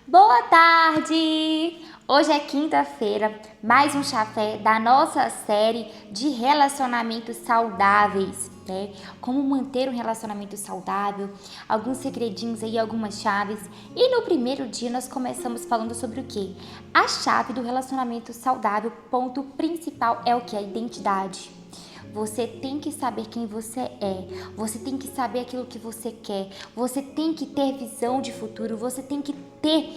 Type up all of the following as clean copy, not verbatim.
Boa tarde! Hoje é quinta-feira, mais um chafé da nossa série de relacionamentos saudáveis, né? Como manter um relacionamento saudável, alguns segredinhos aí, algumas chaves. E no primeiro dia nós começamos falando sobre o quê? A chave do relacionamento saudável, ponto principal é o que? A identidade. Você tem que saber quem você é, você tem que saber aquilo que você quer, você tem que ter visão de futuro, você tem que ter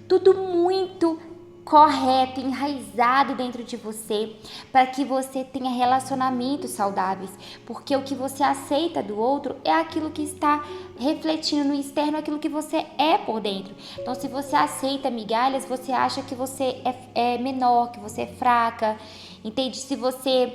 tudo muito correto, enraizado dentro de você, para que você tenha relacionamentos saudáveis, porque o que você aceita do outro é aquilo que está refletindo no externo, aquilo que você é por dentro. Então, se você aceita migalhas, você acha que você é menor, que você é fraca, entende? Se você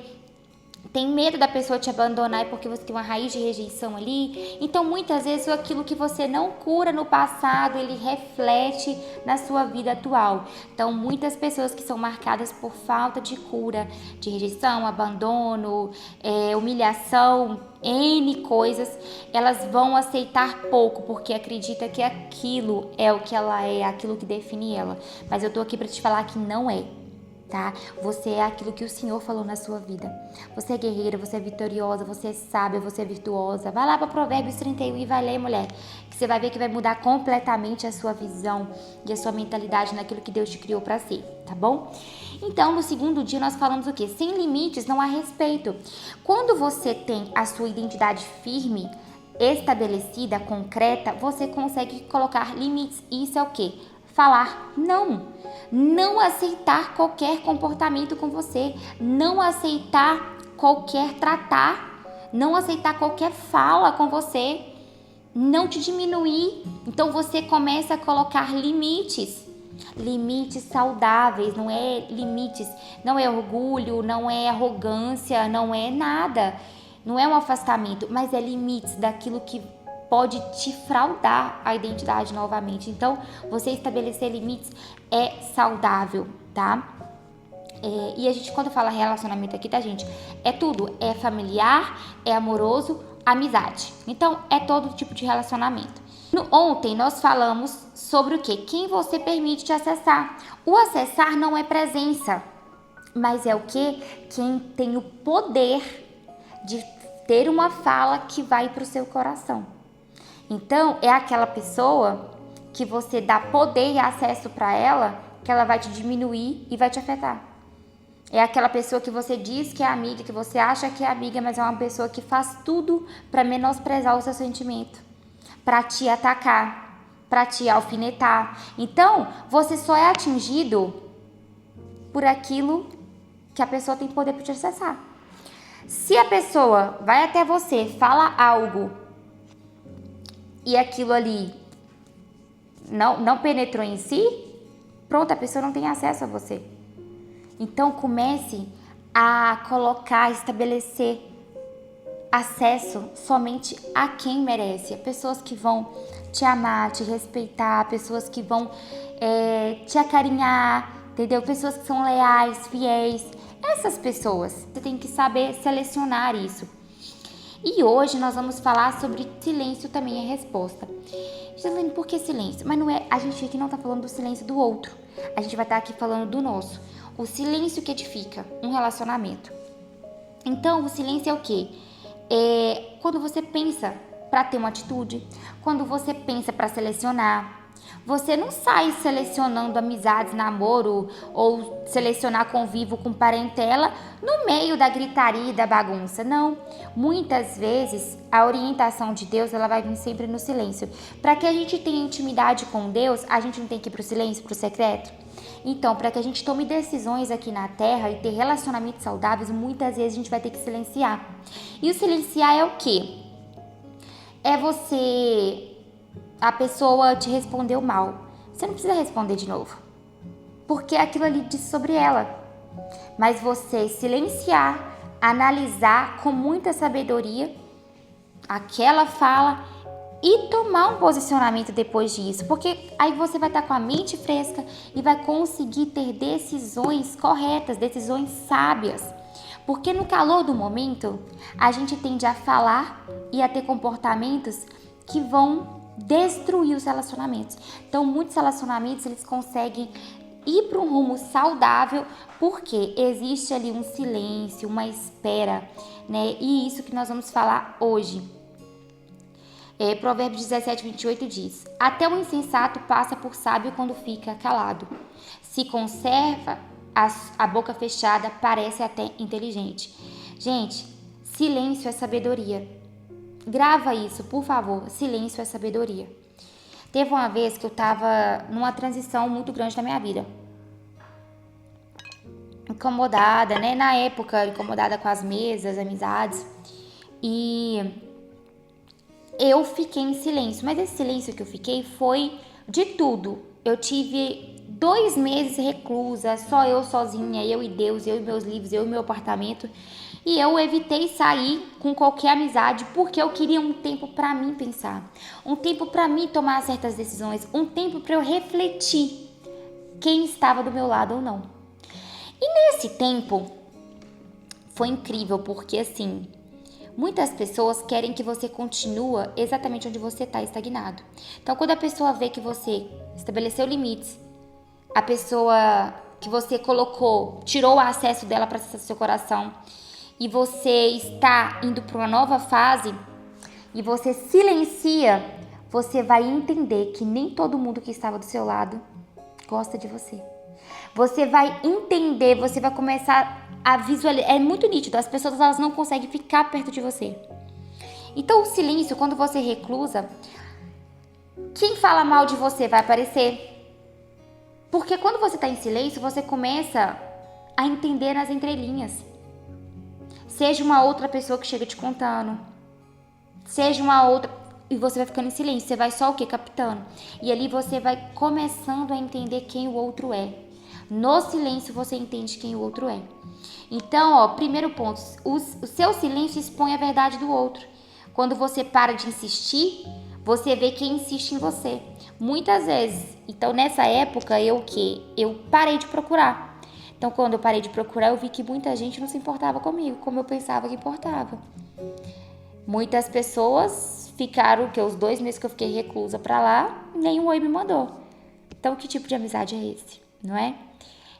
tem medo da pessoa te abandonar porque você tem uma raiz de rejeição ali. Então, muitas vezes, aquilo que você não cura no passado, ele reflete na sua vida atual. Então, muitas pessoas que são marcadas por falta de cura, de rejeição, abandono, humilhação, N coisas, elas vão aceitar pouco, porque acredita que aquilo é o que ela é, aquilo que define ela. Mas eu tô aqui para te falar que não é. Tá? Você é aquilo que o Senhor falou na sua vida. Você é guerreira, você é vitoriosa, você é sábia, você é virtuosa. Vai lá para Provérbios 31 e vai ler, mulher, que você vai ver que vai mudar completamente a sua visão e a sua mentalidade naquilo que Deus te criou para ser, tá bom? Então, no segundo dia nós falamos o quê? Sem limites não há respeito. Quando você tem a sua identidade firme, estabelecida, concreta, você consegue colocar limites. Isso é o quê? Falar não. Não aceitar qualquer comportamento com você, não aceitar qualquer tratar, não aceitar qualquer fala com você, não te diminuir. Então você começa a colocar limites, limites saudáveis, não é limites, não é orgulho, não é arrogância, não é nada, não é um afastamento, mas é limites daquilo que pode te fraudar a identidade novamente. Então, você estabelecer limites é saudável, tá? E a gente, quando fala relacionamento aqui, tá, gente? É tudo. É familiar, é amoroso, amizade. Então, é todo tipo de relacionamento. Ontem, nós falamos sobre o quê? Quem você permite te acessar. O acessar não é presença, mas é o quê? Quem tem o poder de ter uma fala que vai para o seu coração. Então, é aquela pessoa que você dá poder e acesso para ela, que ela vai te diminuir e vai te afetar. É aquela pessoa que você diz que é amiga, que você acha que é amiga, mas é uma pessoa que faz tudo para menosprezar o seu sentimento, para te atacar, para te alfinetar. Então, você só é atingido por aquilo que a pessoa tem poder para te acessar. Se a pessoa vai até você, fala algo e aquilo ali não penetrou em si, pronto, a pessoa não tem acesso a você. Então comece a colocar, estabelecer acesso somente a quem merece. Pessoas que vão te amar, te respeitar, pessoas que vão te acarinhar, entendeu? Pessoas que são leais, fiéis. Essas pessoas, você tem que saber selecionar isso. E hoje nós vamos falar sobre silêncio também é resposta. Gisele, por que silêncio? Mas não é, a gente aqui não está falando do silêncio do outro. A gente vai estar aqui falando do nosso. O silêncio que edifica um relacionamento. Então, o silêncio é o quê? É quando você pensa para ter uma atitude, quando você pensa para selecionar. Você não sai selecionando amizades, namoro ou selecionar convívio com parentela no meio da gritaria e da bagunça, não. Muitas vezes a orientação de Deus ela vai vir sempre no silêncio. Para que a gente tenha intimidade com Deus, a gente não tem que ir para o silêncio, para o secreto? Então, para que a gente tome decisões aqui na Terra e ter relacionamentos saudáveis, muitas vezes a gente vai ter que silenciar. E o silenciar é o quê? É você... A pessoa te respondeu mal. Você não precisa responder de novo, porque aquilo ali diz sobre ela. Mas você silenciar, analisar com muita sabedoria aquela fala e tomar um posicionamento depois disso, porque aí você vai estar com a mente fresca e vai conseguir ter decisões corretas, decisões sábias. Porque no calor do momento, a gente tende a falar e a ter comportamentos que vão destruir os relacionamentos. Então, muitos relacionamentos, eles conseguem ir para um rumo saudável, porque existe ali um silêncio, uma espera, né? E isso que nós vamos falar hoje. Provérbios 17:28 diz: até o insensato passa por sábio quando fica calado. Se conserva a boca fechada, parece até inteligente. Gente, silêncio é sabedoria. Grava isso, por favor. Silêncio é sabedoria. Teve uma vez que eu estava numa transição muito grande na minha vida. Incomodada, né? Na época, incomodada com as mesas, amizades. E eu fiquei em silêncio. Mas esse silêncio que eu fiquei foi de tudo. Eu tive 2 meses reclusa, só eu sozinha, eu e Deus, eu e meus livros, eu e meu apartamento. E eu evitei sair com qualquer amizade porque eu queria um tempo para mim pensar, um tempo para mim tomar certas decisões, um tempo para eu refletir quem estava do meu lado ou não. E nesse tempo foi incrível porque assim, muitas pessoas querem que você continue exatamente onde você está, estagnado. Então, quando a pessoa vê que você estabeleceu limites, a pessoa que você colocou, tirou o acesso dela para acessar seu coração, e você está indo para uma nova fase e você silencia, você vai entender que nem todo mundo que estava do seu lado gosta de você. Você vai entender, você vai começar a visualizar. É muito nítido, as pessoas elas não conseguem ficar perto de você. Então o silêncio, quando você reclusa, quem fala mal de você vai aparecer. Porque quando você está em silêncio, você começa a entender nas entrelinhas. Seja uma outra pessoa que chega te contando. Seja uma outra... E você vai ficando em silêncio. Você vai só o quê? Captando. E ali você vai começando a entender quem o outro é. No silêncio você entende quem o outro é. Então, primeiro ponto. O seu silêncio expõe a verdade do outro. Quando você para de insistir, você vê quem insiste em você. Muitas vezes. Então, nessa época, eu parei de procurar. Então, quando eu parei de procurar, eu vi que muita gente não se importava comigo, como eu pensava que importava. Muitas pessoas ficaram, os 2 meses que eu fiquei reclusa pra lá, nem um oi me mandou. Então, que tipo de amizade é esse, não é?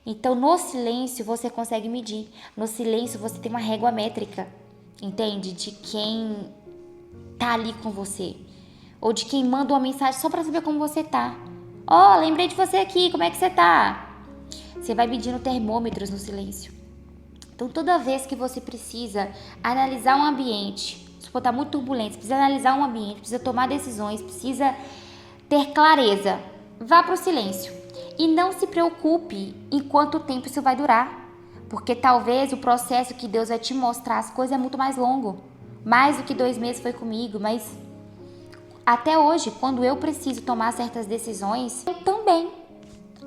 Então, no silêncio, você consegue medir. No silêncio, você tem uma régua métrica, entende? De quem tá ali com você. Ou de quem manda uma mensagem só pra saber como você tá. Lembrei de você aqui, como é que você tá? Você vai medindo termômetros no silêncio. Então, toda vez que você precisa analisar um ambiente, se for estar muito turbulento, você precisa analisar um ambiente, precisa tomar decisões, precisa ter clareza, vá para o silêncio. E não se preocupe em quanto tempo isso vai durar. Porque talvez o processo que Deus vai te mostrar as coisas é muito mais longo. Mais do que 2 meses foi comigo, mas até hoje, quando eu preciso tomar certas decisões, eu também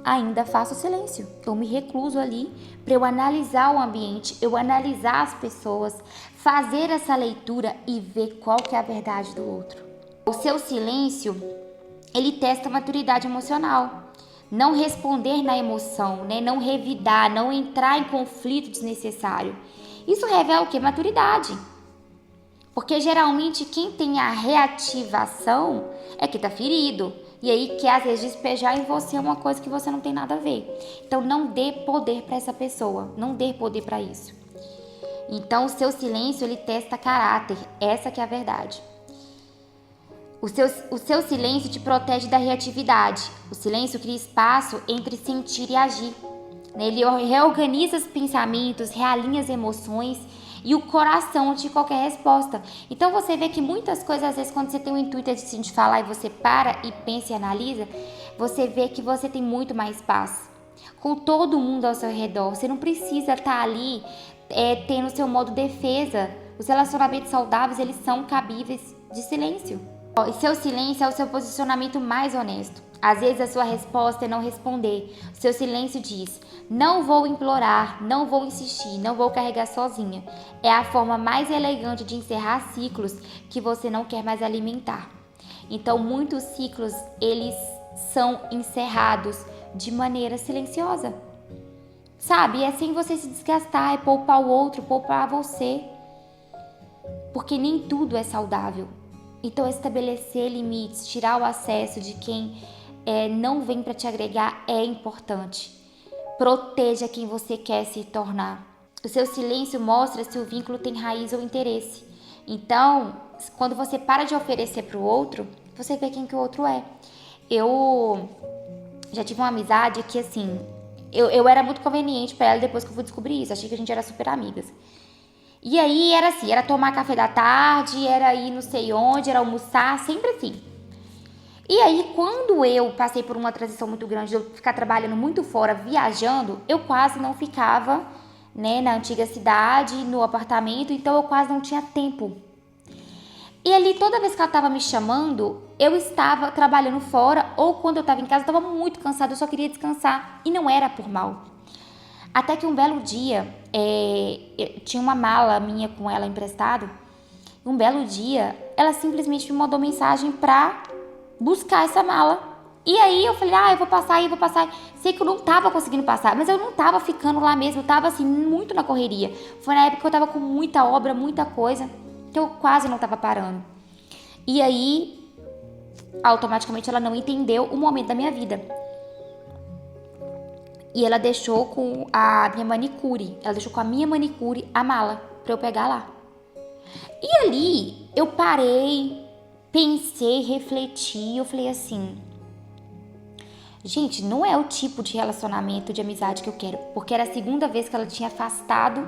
ainda faço silêncio. Eu me recluso ali para eu analisar o ambiente, eu analisar as pessoas, fazer essa leitura e ver qual que é a verdade do outro. O seu silêncio, ele testa a maturidade emocional. Não responder na emoção, né? Não revidar, não entrar em conflito desnecessário. Isso revela o quê? Maturidade. Porque geralmente quem tem a reativação é que tá ferido. E aí quer às vezes despejar em você uma coisa que você não tem nada a ver. Então não dê poder para essa pessoa, não dê poder para isso. Então o seu silêncio ele testa caráter, essa que é a verdade. O seu silêncio te protege da reatividade. O silêncio cria espaço entre sentir e agir. Ele reorganiza os pensamentos, realinha as emoções e o coração de qualquer resposta. Então você vê que muitas coisas, às vezes, quando você tem o intuito de falar e você para e pensa e analisa, você vê que você tem muito mais paz. Com todo mundo ao seu redor. Você não precisa estar ali tendo o seu modo defesa. Os relacionamentos saudáveis, eles são cabíveis de silêncio. E seu silêncio é o seu posicionamento mais honesto. Às vezes a sua resposta é não responder. O seu silêncio diz: não vou implorar, não vou insistir, não vou carregar sozinha. É a forma mais elegante de encerrar ciclos que você não quer mais alimentar. Então muitos ciclos, eles são encerrados de maneira silenciosa. Sabe? É sem você se desgastar, é poupar o outro, poupar você. Porque nem tudo é saudável. Então, estabelecer limites, tirar o acesso de quem não vem para te agregar é importante. Proteja quem você quer se tornar. O seu silêncio mostra se o vínculo tem raiz ou interesse. Então, quando você para de oferecer para o outro, você vê quem que o outro é. Eu já tive uma amizade que, assim, eu era muito conveniente para ela depois que eu fui descobrir isso. Achei que a gente era super amigas. E aí era assim, era tomar café da tarde, era ir não sei onde, era almoçar, sempre assim. E aí, quando eu passei por uma transição muito grande, de eu ficar trabalhando muito fora, viajando, eu quase não ficava, né, na antiga cidade, no apartamento, então eu quase não tinha tempo. E ali, toda vez que ela estava me chamando, eu estava trabalhando fora, ou quando eu estava em casa, eu estava muito cansada, eu só queria descansar, e não era por mal. Até que um belo dia, eu tinha uma mala minha com ela emprestada, um belo dia, ela simplesmente me mandou mensagem pra buscar essa mala. E aí eu falei, eu vou passar. Sei que eu não tava conseguindo passar, mas eu não tava ficando lá mesmo, eu tava assim, muito na correria. Foi na época que eu tava com muita obra, muita coisa, que eu quase não tava parando. E aí, automaticamente ela não entendeu o momento da minha vida. E ela deixou com a minha manicure, a mala pra eu pegar lá. E ali eu parei, pensei, refleti, eu falei assim, gente, não é o tipo de relacionamento, de amizade que eu quero, porque era a segunda vez que ela tinha afastado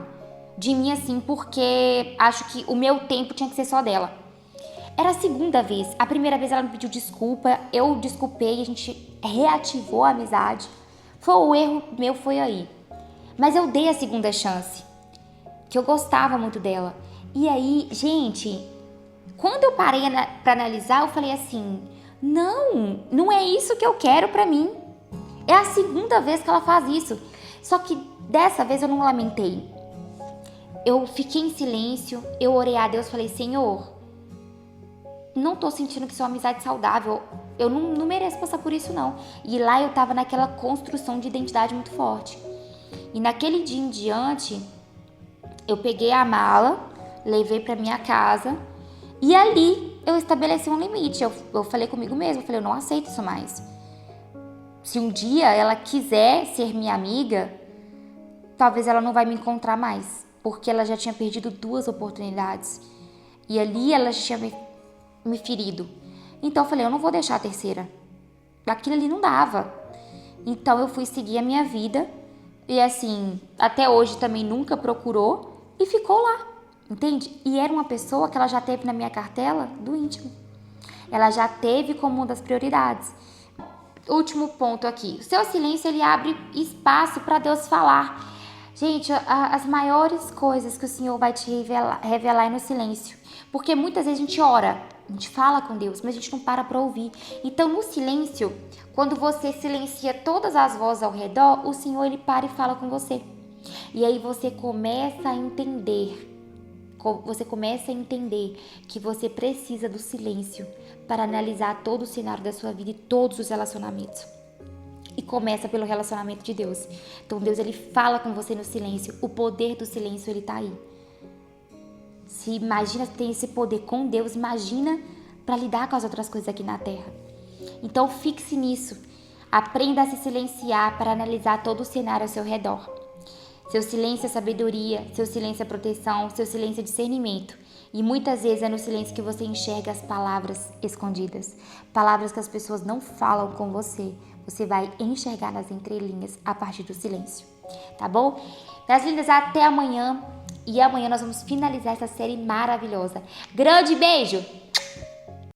de mim assim, porque acho que o meu tempo tinha que ser só dela. Era a segunda vez, a primeira vez ela me pediu desculpa, eu desculpei, a gente reativou a amizade. O erro meu foi aí. Mas eu dei a segunda chance, que eu gostava muito dela. E aí, gente, quando eu parei pra analisar, eu falei assim, não é isso que eu quero pra mim. É a segunda vez que ela faz isso. Só que dessa vez eu não lamentei. Eu fiquei em silêncio, eu orei a Deus, falei, Senhor, não tô sentindo que isso é uma amizade saudável. Eu não mereço passar por isso, não. E lá eu tava naquela construção de identidade muito forte. E naquele dia em diante, eu peguei a mala, levei pra minha casa e ali eu estabeleci um limite. Eu falei comigo mesma, eu falei, eu não aceito isso mais. Se um dia ela quiser ser minha amiga, talvez ela não vai me encontrar mais, porque ela já tinha perdido 2 oportunidades. E ali ela já tinha me ferido. Então eu falei, eu não vou deixar a terceira. Aquilo ali não dava. Então eu fui seguir a minha vida e assim, até hoje também nunca procurou e ficou lá, entende? E era uma pessoa que ela já teve na minha cartela do íntimo. Ela já teve como uma das prioridades. Último ponto aqui. O seu silêncio, ele abre espaço para Deus falar. Gente, as maiores coisas que o Senhor vai te revelar é no silêncio. Porque muitas vezes a gente ora, a gente fala com Deus, mas a gente não para ouvir. Então, no silêncio, quando você silencia todas as vozes ao redor, o Senhor, ele para e fala com você. E aí você começa a entender que você precisa do silêncio para analisar todo o cenário da sua vida e todos os relacionamentos. E começa pelo relacionamento de Deus. Então Deus, ele fala com você no silêncio. O poder do silêncio, ele tá aí. Se imagina que tem esse poder com Deus, imagina para lidar com as outras coisas aqui na Terra. Então fixe nisso. Aprenda a se silenciar para analisar todo o cenário ao seu redor. Seu silêncio é sabedoria, seu silêncio é proteção, seu silêncio é discernimento. E muitas vezes é no silêncio que você enxerga as palavras escondidas. Palavras que as pessoas não falam com você. Você vai enxergar nas entrelinhas a partir do silêncio. Tá bom? Minhas lindas, até amanhã. E amanhã nós vamos finalizar essa série maravilhosa. Grande beijo!